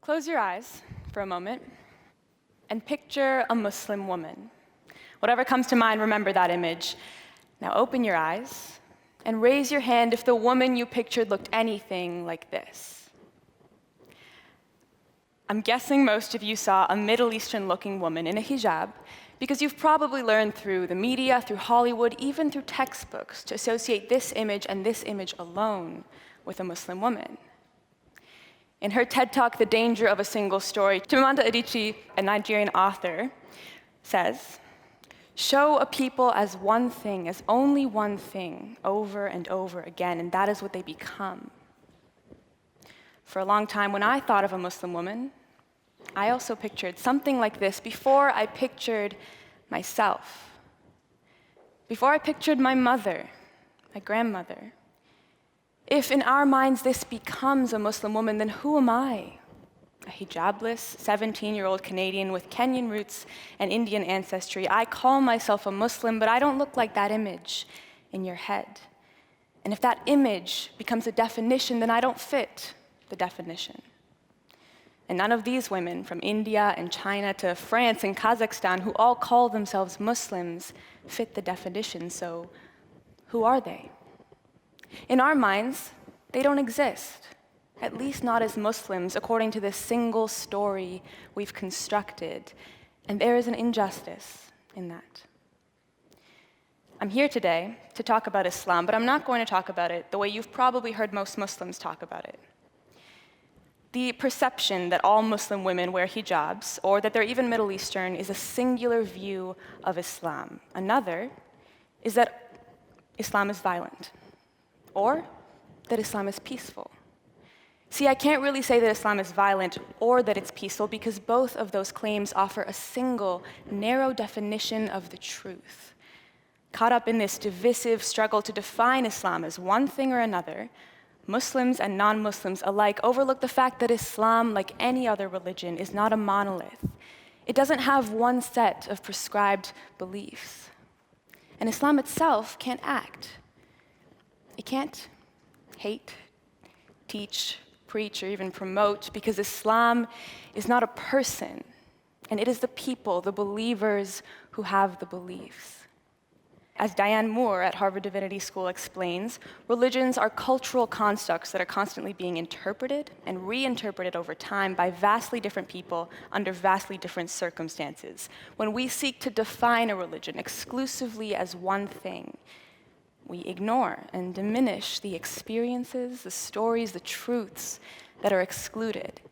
Close your eyes for a moment and picture a Muslim woman. Whatever comes to mind, remember that image. Now open your eyes and raise your hand if the woman you pictured looked anything like this. I'm guessing most of you saw a Middle Eastern-looking woman in a hijab because you've probably learned through the media, through Hollywood, even through textbooks to associate this image and this image alone with a Muslim woman. In her TED Talk, The Danger of a Single Story, Chimamanda Adichie, a Nigerian author, says, "Show a people as one thing, as only one thing, over and over again, and that is what they become." For a long time, when I thought of a Muslim woman, I also pictured something like this before I pictured myself. Before I pictured my mother, my grandmother. If in our minds this becomes a Muslim woman, then who am I? A hijabless 17-year-old Canadian with Kenyan roots and Indian ancestry. I call myself a Muslim, but I don't look like that image in your head. And if that image becomes a definition, then I don't fit the definition. And none of these women, from India and China to France and Kazakhstan, who all call themselves Muslims, fit the definition. So who are they? In our minds, they don't exist, at least not as Muslims, according to this single story we've constructed. And there is an injustice in that. I'm here today to talk about Islam, but I'm not going to talk about it the way you've probably heard most Muslims talk about it. The perception that all Muslim women wear hijabs, or that they're even Middle Eastern, is a singular view of Islam. Another is that Islam is violent, or that Islam is peaceful. See, I can't really say that Islam is violent or that it's peaceful because both of those claims offer a single, narrow definition of the truth. Caught up in this divisive struggle to define Islam as one thing or another, Muslims and non-Muslims alike overlook the fact that Islam, like any other religion, is not a monolith. It doesn't have one set of prescribed beliefs. And Islam itself can't act. It can't hate, teach, preach, or even promote, because Islam is not a person, and it is the people, the believers, who have the beliefs. As Diane Moore at Harvard Divinity School explains, religions are cultural constructs that are constantly being interpreted and reinterpreted over time by vastly different people under vastly different circumstances. When we seek to define a religion exclusively as one thing, we ignore and diminish the experiences, the stories, the truths that are excluded.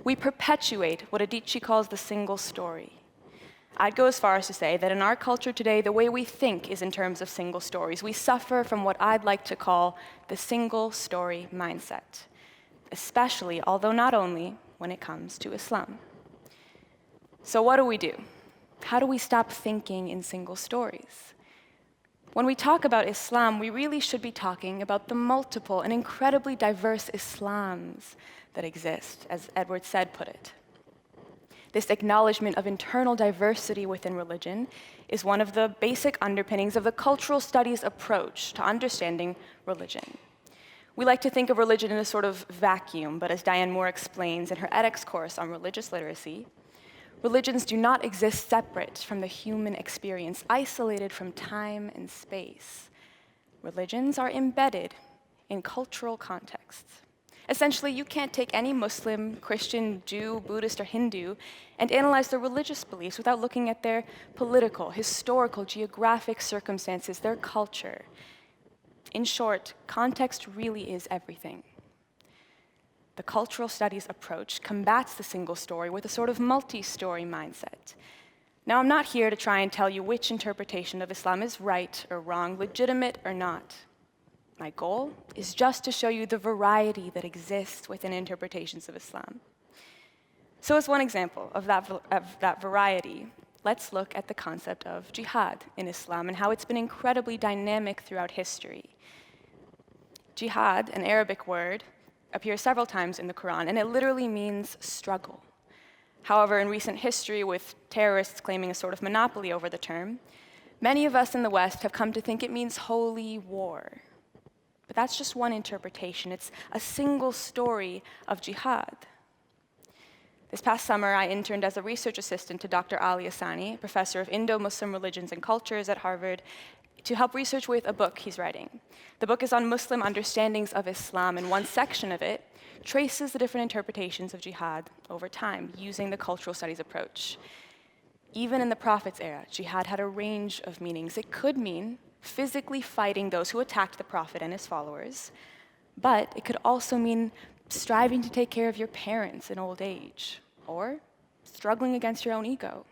We perpetuate what Adichie calls the single story. I'd go as far as to say that in our culture today, the way we think is in terms of single stories. We suffer from what I'd like to call the single story mindset, especially, although not only, when it comes to Islam. So what do? How do we stop thinking in single stories? When we talk about Islam, we really should be talking about the multiple and incredibly diverse Islams that exist, as Edward Said put it. This acknowledgement of internal diversity within religion is one of the basic underpinnings of the cultural studies approach to understanding religion. We like to think of religion in a sort of vacuum, but as Diane Moore explains in her edX course on religious literacy, religions do not exist separate from the human experience, isolated from time and space. Religions are embedded in cultural contexts. Essentially, you can't take any Muslim, Christian, Jew, Buddhist, or Hindu and analyze their religious beliefs without looking at their political, historical, geographic circumstances, their culture. In short, context really is everything. The cultural studies approach combats the single story with a sort of multi-story mindset. Now, I'm not here to try and tell you which interpretation of Islam is right or wrong, legitimate or not. My goal is just to show you the variety that exists within interpretations of Islam. So as one example of that variety, let's look at the concept of jihad in Islam and how it's been incredibly dynamic throughout history. Jihad, an Arabic word, appears several times in the Quran, and it literally means struggle. However, in recent history, with terrorists claiming a sort of monopoly over the term, many of us in the West have come to think it means holy war. But that's just one interpretation. It's a single story of jihad. This past summer, I interned as a research assistant to Dr. Ali Asani, professor of Indo-Muslim religions and cultures at Harvard, to help research with a book he's writing. The book is on Muslim understandings of Islam, and one section of it traces the different interpretations of jihad over time using the cultural studies approach. Even in the Prophet's era, jihad had a range of meanings. It could mean physically fighting those who attacked the Prophet and his followers, but it could also mean striving to take care of your parents in old age, or struggling against your own ego.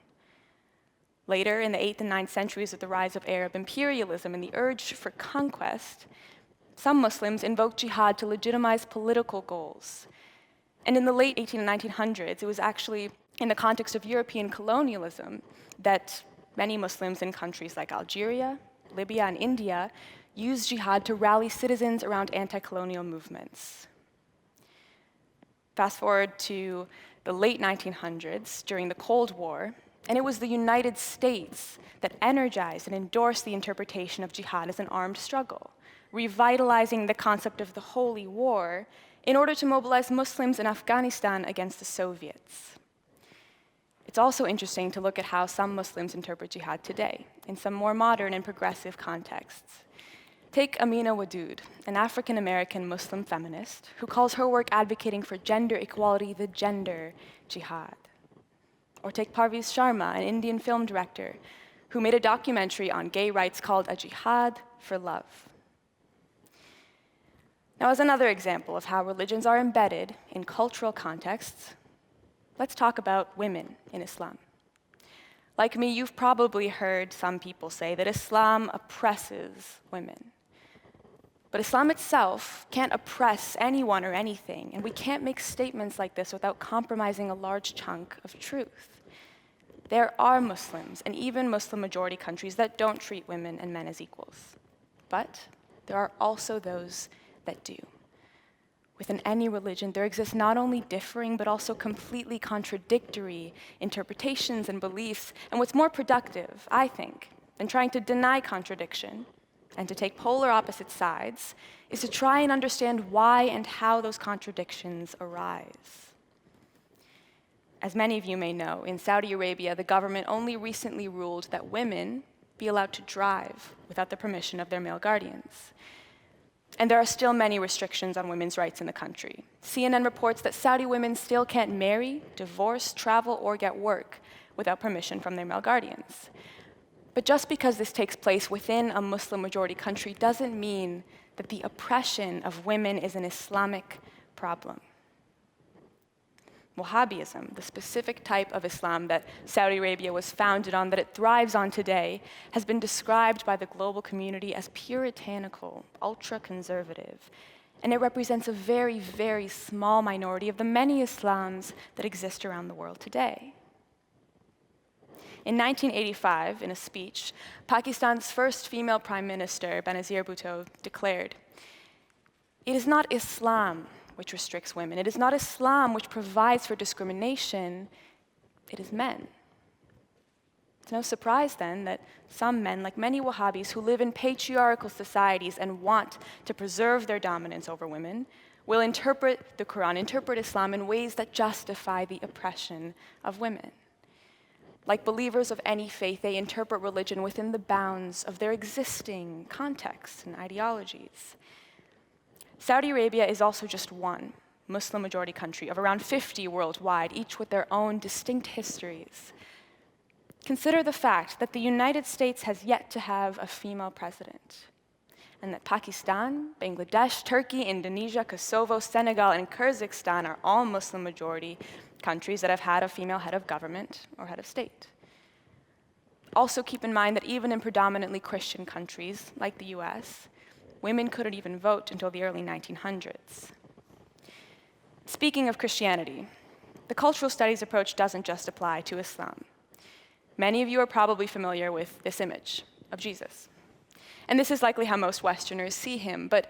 Later, in the 8th and 9th centuries, with the rise of Arab imperialism and the urge for conquest, some Muslims invoked jihad to legitimize political goals. And in the late 1800s and 1900s, it was actually in the context of European colonialism that many Muslims in countries like Algeria, Libya, and India used jihad to rally citizens around anti-colonial movements. Fast forward to the late 1900s, during the Cold War, and it was the United States that energized and endorsed the interpretation of jihad as an armed struggle, revitalizing the concept of the Holy War in order to mobilize Muslims in Afghanistan against the Soviets. It's also interesting to look at how some Muslims interpret jihad today, in some more modern and progressive contexts. Take Amina Wadud, an African-American Muslim feminist who calls her work advocating for gender equality the gender jihad. Or take Parviz Sharma, an Indian film director who made a documentary on gay rights called A Jihad for Love. Now, as another example of how religions are embedded in cultural contexts, let's talk about women in Islam. Like me, you've probably heard some people say that Islam oppresses women. But Islam itself can't oppress anyone or anything, and we can't make statements like this without compromising a large chunk of truth. There are Muslims, and even Muslim-majority countries, that don't treat women and men as equals. But there are also those that do. Within any religion, there exists not only differing, but also completely contradictory interpretations and beliefs. And what's more productive, I think, than trying to deny contradiction and to take polar opposite sides, is to try and understand why and how those contradictions arise. As many of you may know, in Saudi Arabia, the government only recently ruled that women be allowed to drive without the permission of their male guardians. And there are still many restrictions on women's rights in the country. CNN reports that Saudi women still can't marry, divorce, travel, or get work without permission from their male guardians. But just because this takes place within a Muslim-majority country doesn't mean that the oppression of women is an Islamic problem. Wahhabism, the specific type of Islam that Saudi Arabia was founded on, that it thrives on today, has been described by the global community as puritanical, ultra-conservative, and it represents a very, very small minority of the many Islams that exist around the world today. In 1985, in a speech, Pakistan's first female prime minister, Benazir Bhutto, declared, "It is not Islam which restricts women. It is not Islam which provides for discrimination. It is men." It's no surprise then that some men, like many Wahhabis who live in patriarchal societies and want to preserve their dominance over women, will interpret the Quran, interpret Islam in ways that justify the oppression of women. Like believers of any faith, they interpret religion within the bounds of their existing contexts and ideologies. Saudi Arabia is also just one Muslim-majority country of around 50 worldwide, each with their own distinct histories. Consider the fact that the United States has yet to have a female president, and that Pakistan, Bangladesh, Turkey, Indonesia, Kosovo, Senegal, and Kyrgyzstan are all Muslim-majority countries that have had a female head of government or head of state. Also keep in mind that even in predominantly Christian countries, like the US, women couldn't even vote until the early 1900s. Speaking of Christianity, the cultural studies approach doesn't just apply to Islam. Many of you are probably familiar with this image of Jesus. And this is likely how most Westerners see him, but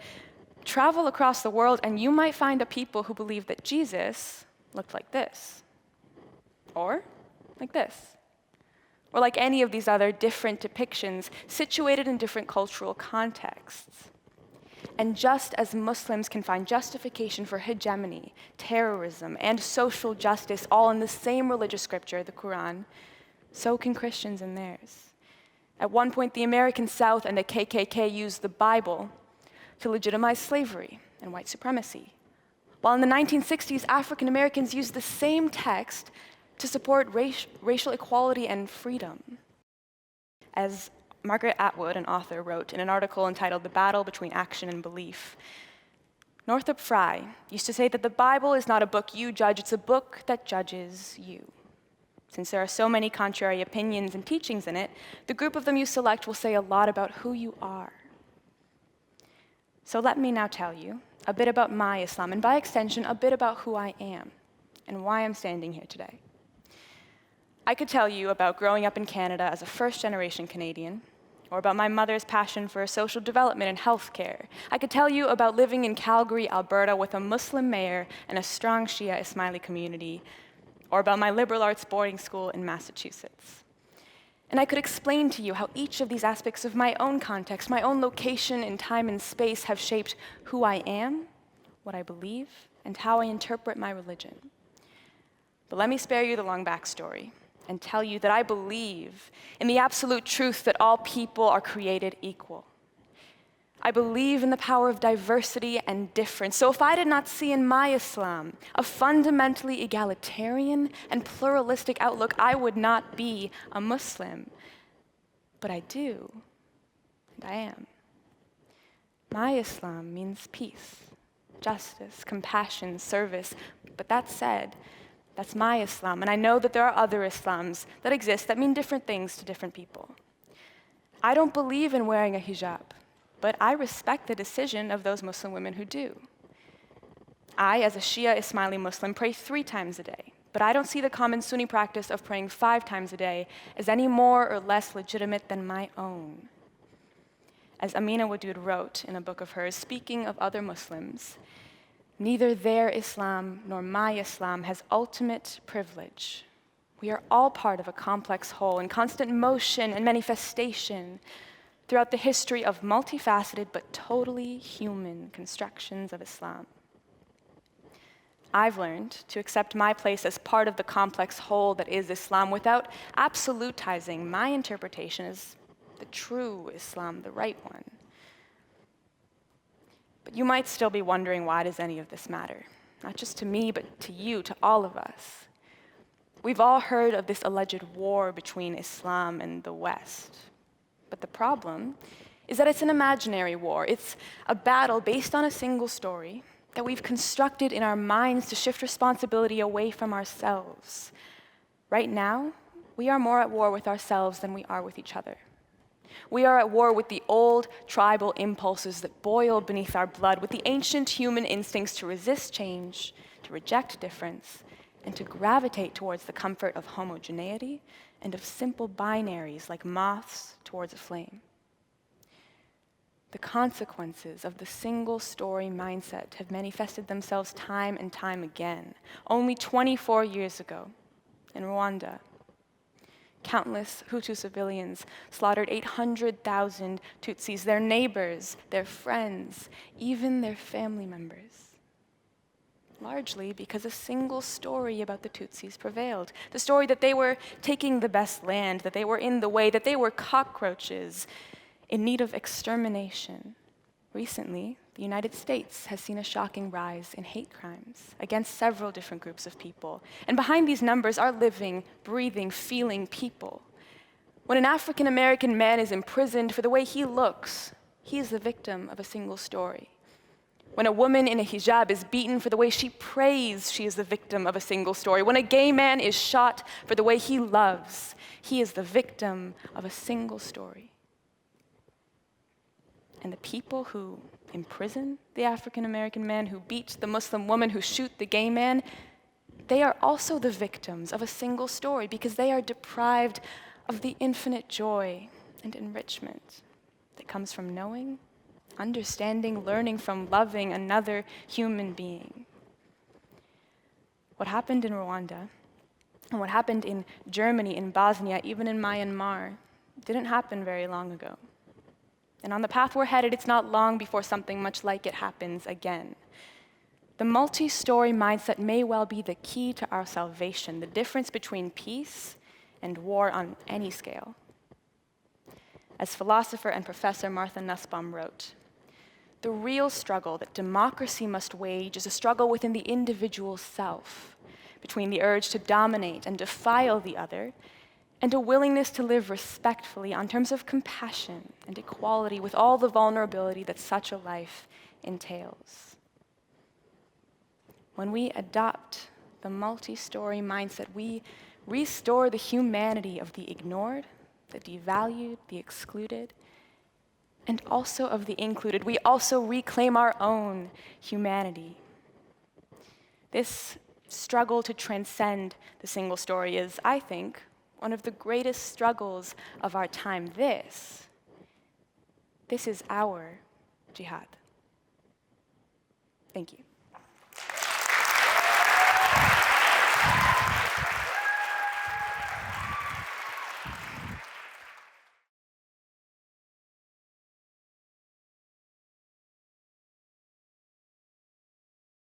travel across the world and you might find a people who believe that Jesus looked like this, or like this, or like any of these other different depictions situated in different cultural contexts. And just as Muslims can find justification for hegemony, terrorism, and social justice all in the same religious scripture, the Quran, so can Christians in theirs. At one point, the American South and the KKK used the Bible to legitimize slavery and white supremacy, while in the 1960s, African Americans used the same text to support racial equality and freedom. As Margaret Atwood, an author, wrote in an article entitled "The Battle Between Action and Belief," Northrop Frye used to say that the Bible is not a book you judge, it's a book that judges you. Since there are so many contrary opinions and teachings in it, the group of them you select will say a lot about who you are. So let me now tell you a bit about my Islam, and by extension, a bit about who I am and why I'm standing here today. I could tell you about growing up in Canada as a first-generation Canadian, or about my mother's passion for social development and healthcare. I could tell you about living in Calgary, Alberta, with a Muslim mayor and a strong Shia Ismaili community, or about my liberal arts boarding school in Massachusetts. And I could explain to you how each of these aspects of my own context, my own location in time and space, have shaped who I am, what I believe, and how I interpret my religion. But let me spare you the long backstory and tell you that I believe in the absolute truth that all people are created equal. I believe in the power of diversity and difference. So if I did not see in my Islam a fundamentally egalitarian and pluralistic outlook, I would not be a Muslim. But I do, and I am. My Islam means peace, justice, compassion, service. But that said, that's my Islam, and I know that there are other Islams that exist that mean different things to different people. I don't believe in wearing a hijab, but I respect the decision of those Muslim women who do. I, as a Shia Ismaili Muslim, pray 3 times a day, but I don't see the common Sunni practice of praying 5 times a day as any more or less legitimate than my own. As Amina Wadud wrote in a book of hers, speaking of other Muslims, neither their Islam nor my Islam has ultimate privilege. We are all part of a complex whole in constant motion and manifestation throughout the history of multifaceted but totally human constructions of Islam. I've learned to accept my place as part of the complex whole that is Islam without absolutizing my interpretation as the true Islam, the right one. But you might still be wondering, why does any of this matter? Not just to me, but to you, to all of us. We've all heard of this alleged war between Islam and the West. But the problem is that it's an imaginary war. It's a battle based on a single story that we've constructed in our minds to shift responsibility away from ourselves. Right now, we are more at war with ourselves than we are with each other. We are at war with the old tribal impulses that boil beneath our blood, with the ancient human instincts to resist change, to reject difference, and to gravitate towards the comfort of homogeneity and of simple binaries like moths towards a flame. The consequences of the single-story mindset have manifested themselves time and time again. Only 24 years ago, in Rwanda, countless Hutu civilians slaughtered 800,000 Tutsis, their neighbors, their friends, even their family members. Largely because a single story about the Tutsis prevailed. The story that they were taking the best land, that they were in the way, that they were cockroaches in need of extermination. Recently, the United States has seen a shocking rise in hate crimes against several different groups of people. And behind these numbers are living, breathing, feeling people. When an African American man is imprisoned for the way he looks, he is the victim of a single story. When a woman in a hijab is beaten for the way she prays, she is the victim of a single story. When a gay man is shot for the way he loves, he is the victim of a single story. And the people who imprison the African American man, who beat the Muslim woman, who shoot the gay man, they are also the victims of a single story because they are deprived of the infinite joy and enrichment that comes from knowing, understanding, learning from loving another human being. What happened in Rwanda, and what happened in Germany, in Bosnia, even in Myanmar, didn't happen very long ago. And on the path we're headed, it's not long before something much like it happens again. The multi-story mindset may well be the key to our salvation, the difference between peace and war on any scale. As philosopher and professor Martha Nussbaum wrote, "The real struggle that democracy must wage is a struggle within the individual self, between the urge to dominate and defile the other, and a willingness to live respectfully on terms of compassion and equality with all the vulnerability that such a life entails." When we adopt the multi-story mindset, we restore the humanity of the ignored, the devalued, the excluded, and also of the included. We also reclaim our own humanity. This struggle to transcend the single story is, I think, one of the greatest struggles of our time. This is our jihad. Thank you.